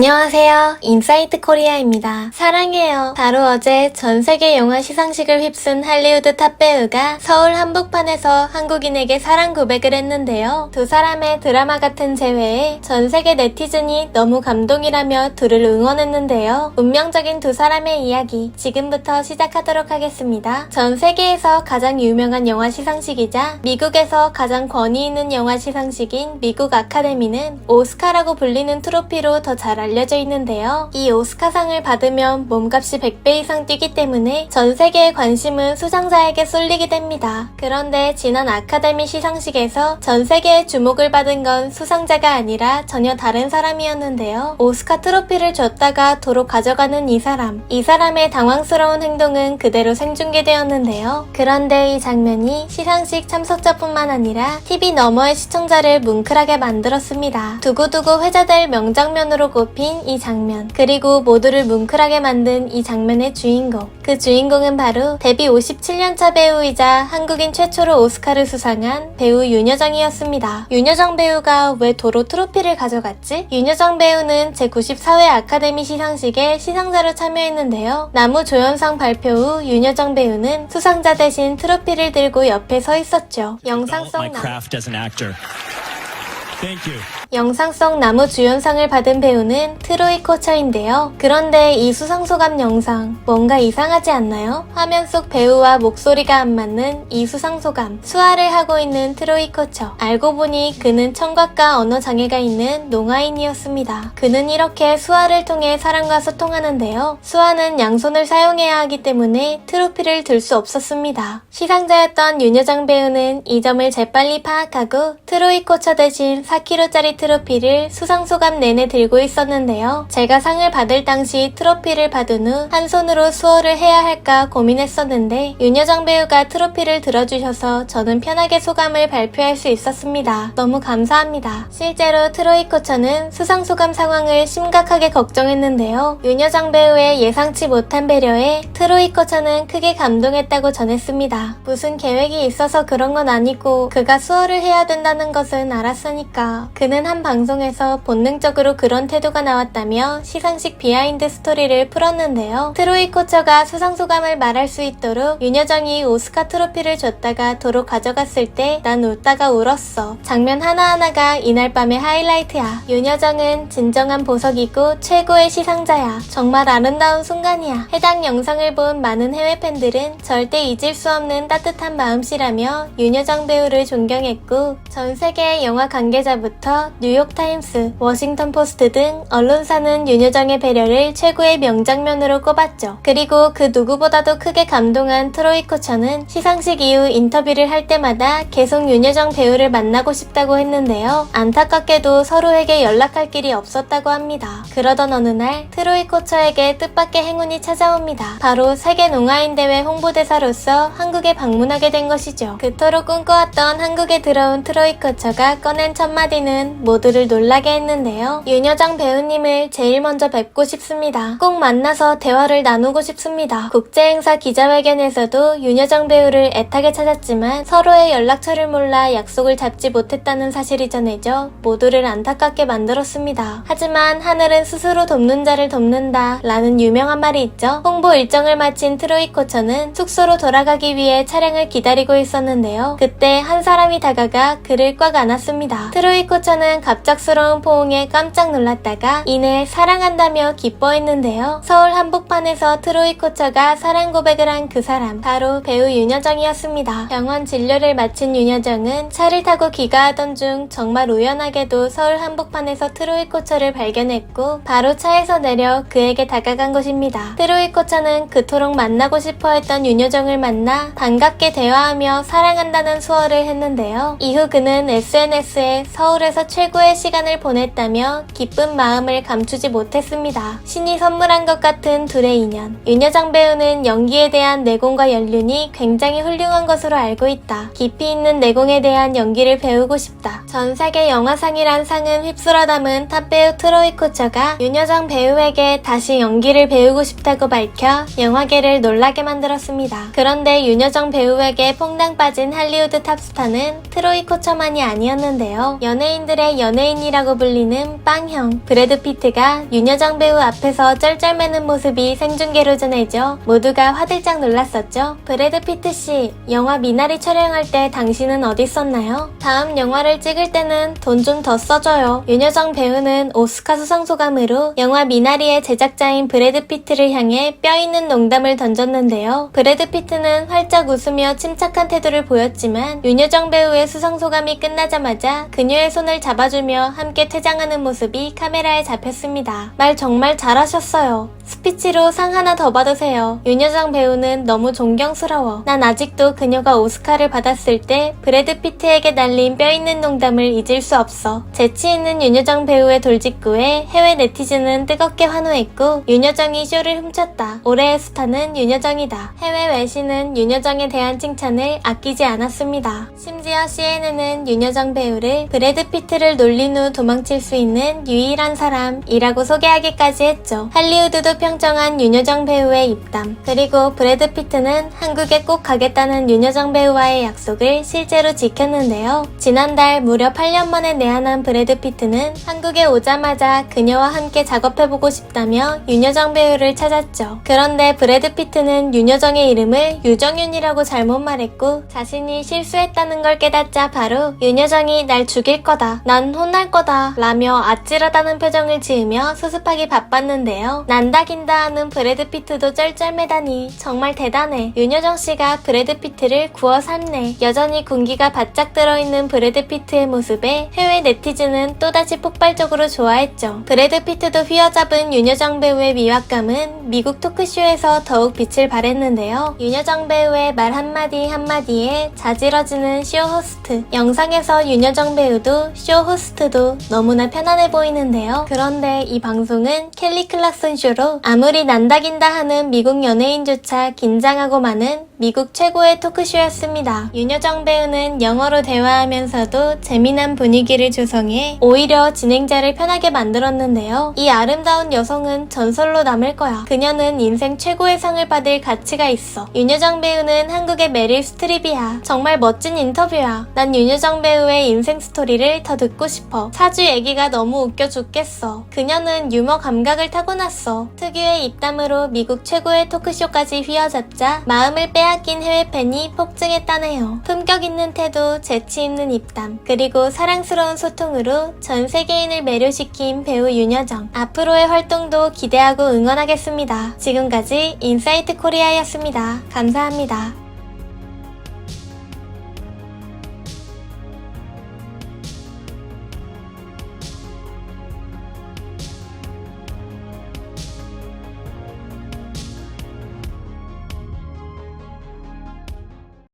안녕하세요. 인사이트 코리아입니다. 사랑해요. 바로 어제 전세계 영화 시상식을 휩쓴 할리우드 탑 배우가 서울 한복판에서 한국인에게 사랑 고백을 했는데요. 두 사람의 드라마 같은 재회에 전세계 네티즌이 너무 감동이라며 둘을 응원했는데요. 운명적인 두 사람의 이야기 지금부터 시작하도록 하겠습니다. 전 세계에서 가장 유명한 영화 시상식이자 미국에서 가장 권위 있는 영화 시상식인 미국 아카데미는 오스카라고 불리는 트로피로 더 잘 알려져 있는데요. 이 오스카상을 받으면 몸값이 100배 이상 뛰기 때문에 전 세계의 관심은 수상자에게 쏠리게 됩니다. 그런데 지난 아카데미 시상식에서 전 세계의 주목을 받은 건 수상자가 아니라 전혀 다른 사람이었는데요. 오스카 트로피를 줬다가 도로 가져가는 이 사람의 당황스러운 행동은 그대로 생중계되었는데요. 그런데 이 장면이 시상식 참석자뿐만 아니라 TV 너머의 시청자를 뭉클하게 만들었습니다. 두고두고 회자될 명장면으로 꼽힌 이 장면, 그리고 모두를 뭉클하게 만든 이 장면의 주인공, 그 주인공은 바로 데뷔 57년차 배우이자 한국인 최초로 오스카를 수상한 배우 윤여정이었습니다. 윤여정 배우가 왜 도로 트로피를 가져갔지? 윤여정 배우는 제94회 아카데미 시상식에 시상자로 참여했는데요. 나무조연상 발표 후 윤여정 배우는 수상자 대신 트로피를 들고 옆에 서 있었죠. 영상 속 나무주연상을 받은 배우는 트로이 코처인데요. 그런데 이 수상소감 영상 뭔가 이상하지 않나요? 화면 속 배우와 목소리가 안 맞는 이 수상소감. 수화를 하고 있는 트로이 코처. 알고 보니 그는 청각과 언어장애가 있는 농아인이었습니다. 그는 이렇게 수화를 통해 사람과 소통하는데요. 수화는 양손을 사용해야 하기 때문에 트로피를 들 수 없었습니다. 시상자였던 윤여정 배우는 이 점을 재빨리 파악하고 트로이 코처 대신 4kg짜리 트로피를 수상소감 내내 들고 있었는데요. 제가 상을 받을 당시 트로피를 받은 후 한 손으로 수어를 해야 할까 고민했었는데 윤여정 배우가 트로피를 들어주셔서 저는 편하게 소감을 발표할 수 있었습니다. 너무 감사합니다. 실제로 트로이 코처는 수상소감 상황을 심각하게 걱정했는데요. 윤여정 배우의 예상치 못한 배려에 트로이 코처는 크게 감동했다고 전했습니다. 무슨 계획이 있어서 그런 건 아니고 그가 수어를 해야 된다는 것은 알았으니까. 그는 한 방송에서 본능적으로 그런 태도가 나왔다며 시상식 비하인드 스토리를 풀었는데요. 트로이 코처가 수상소감을 말할 수 있도록 윤여정이 오스카 트로피를 줬다가 도로 가져갔을 때 난 웃다가 울었어. 장면 하나하나가 이날 밤의 하이라이트야. 윤여정은 진정한 보석이고 최고의 시상자야. 정말 아름다운 순간이야. 해당 영상을 본 많은 해외 팬들은 절대 잊을 수 없는 따뜻한 마음씨라며 윤여정 배우를 존경했고 전 세계의 영화 관계자부터 뉴욕타임스, 워싱턴 포스트 등 언론사는 윤여정의 배려를 최고의 명장면으로 꼽았죠. 그리고 그 누구보다도 크게 감동한 트로이 코처는 시상식 이후 인터뷰를 할 때마다 계속 윤여정 배우를 만나고 싶다고 했는데요. 안타깝게도 서로에게 연락할 길이 없었다고 합니다. 그러던 어느 날 트로이 코처에게 뜻밖의 행운이 찾아옵니다. 바로 세계 농아인 대회 홍보대사로서 한국에 방문하게 된 것이죠. 그토록 꿈꿔왔던 한국에 들어온 트로이 코처가 꺼낸 첫 마디는 모두를 놀라게 했는데요. 윤여정 배우님을 제일 먼저 뵙고 싶습니다. 꼭 만나서 대화를 나누고 싶습니다. 국제행사 기자회견에서도 윤여정 배우를 애타게 찾았지만 서로의 연락처를 몰라 약속을 잡지 못했다는 사실이 전해져 모두를 안타깝게 만들었습니다. 하지만 하늘은 스스로 돕는 자를 돕는다 라는 유명한 말이 있죠. 홍보 일정을 마친 트로이 코처는 숙소로 돌아가기 위해 차량을 기다리고 있었는데요. 그때 한 사람이 다가가 그를 꽉 안았습니다. 트로이 코처는 갑작스러운 포옹에 깜짝 놀랐다가 이내 사랑한다며 기뻐했는데요. 서울 한복판에서 트로이 코처가 사랑 고백을 한 그 사람 바로 배우 윤여정이었습니다. 병원 진료를 마친 윤여정은 차를 타고 귀가하던 중 정말 우연하게도 서울 한복판에서 트로이 코처를 발견했고 바로 차에서 내려 그에게 다가간 것입니다. 트로이 코처는 그토록 만나고 싶어 했던 윤여정을 만나 반갑게 대화하며 사랑한다는 수어를 했는데요. 이후 그는 SNS에 서울에서 최고의 시간을 보냈다며 기쁜 마음을 감추지 못했습니다. 신이 선물한 것 같은 둘의 인연. 윤여정 배우는 연기에 대한 내공과 연륜이 굉장히 훌륭한 것으로 알고 있다. 깊이 있는 내공에 대한 연기를 배우고 싶다. 전 세계 영화상이란 상은 휩쓸어 담은 탑 배우 트로이 코처가 윤여정 배우에게 다시 연기를 배우고 싶다고 밝혀 영화계를 놀라게 만들었습니다. 그런데 윤여정 배우에게 퐁당 빠진 할리우드 탑스타는 트로이 코처만이 아니었는데요. 연예인들의 최고의 연예인이라고 불리는 빵형 브래드 피트가 윤여정 배우 앞에서 쩔쩔매는 모습이 생중계로 전해져 모두가 화들짝 놀랐었죠. 브래드 피트 씨, 영화 미나리 촬영할 때 당신은 어디 있었나요? 다음 영화를 찍을 때는 돈 좀 더 써줘요. 윤여정 배우는 오스카 수상소감으로 영화 미나리의 제작자인 브래드 피트를 향해 뼈있는 농담을 던졌는데요. 브래드 피트는 활짝 웃으며 침착한 태도를 보였지만 윤여정 배우의 수상소감이 끝나자마자 그녀의 손을 잡아주며 함께 퇴장하는 모습이 카메라에 잡혔습니다. 말 정말 잘하셨어요. 스피치로 상 하나 더 받으세요. 윤여정 배우는 너무 존경스러워. 난 아직도 그녀가 오스카를 받았을 때 브래드 피트에게 날린 뼈있는 농담을 잊을 수 없어. 재치있는 윤여정 배우의 돌직구에 해외 네티즌은 뜨겁게 환호했고 윤여정이 쇼를 훔쳤다. 올해의 스타는 윤여정이다. 해외 외신은 윤여정에 대한 칭찬을 아끼지 않았습니다. 심지어 CNN은 윤여정 배우를 브래드 피트를 놀린 후 도망칠 수 있는 유일한 사람이라고 소개하기까지 했죠. 할리우드도 평정한 윤여정 배우의 입담, 그리고 브래드 피트는 한국에 꼭 가겠다는 윤여정 배우와의 약속을 실제로 지켰는데요. 지난달 무려 8년 만에 내한한 브래드 피트는 한국에 오자마자 그녀와 함께 작업해보고 싶다며 윤여정 배우를 찾았죠. 그런데 브래드 피트는 윤여정의 이름을 유정윤이라고 잘못 말했고 자신이 실수했다는 걸 깨닫자 바로 윤여정이 날 죽일 거다, 난 혼날 거다 라며 아찔하다는 표정을 지으며 수습하기 바빴는데요. 난다긴다 하는 브래드 피트도 쩔쩔매다니 정말 대단해. 윤여정 씨가 브래드 피트를 구워 삶네. 여전히 군기가 바짝 들어있는 브래드 피트의 모습에 해외 네티즌은 또다시 폭발적으로 좋아했죠. 브래드 피트도 휘어잡은 윤여정 배우의 미확감은 미국 토크쇼에서 더욱 빛을 발했는데요. 윤여정 배우의 말 한마디 한마디에 자지러지는 쇼 호스트. 영상에서 윤여정 배우도 쇼 호스트도 너무나 편안해 보이는데요. 그런데 이 방송은 켈리 클락슨 쇼로 아무리 난다긴다 하는 미국 연예인조차 긴장하고 마는 미국 최고의 토크쇼였습니다. 윤여정 배우는 영어로 대화하면서도 재미난 분위기를 조성해 오히려 진행자를 편하게 만들었는데요. 이 아름다운 여성은 전설로 남을 거야. 그녀는 인생 최고의 상을 받을 가치가 있어. 윤여정 배우는 한국의 메릴 스트립이야. 정말 멋진 인터뷰야. 난 윤여정 배우의 인생 스토리를 더 듣고 싶어. 사주 얘기가 너무 웃겨 죽겠어. 그녀는 유머 감각을 타고났어. 특유의 입담으로 미국 최고의 토크쇼까지 휘어잡자 마음을 빼앗긴 해외 팬이 폭증했다네요. 품격 있는 태도, 재치 있는 입담, 그리고 사랑스러운 소통으로 전 세계인을 매료시킨 배우 윤여정. 앞으로의 활동도 기대하고 응원하겠습니다. 지금까지 인사이트 코리아였습니다. 감사합니다.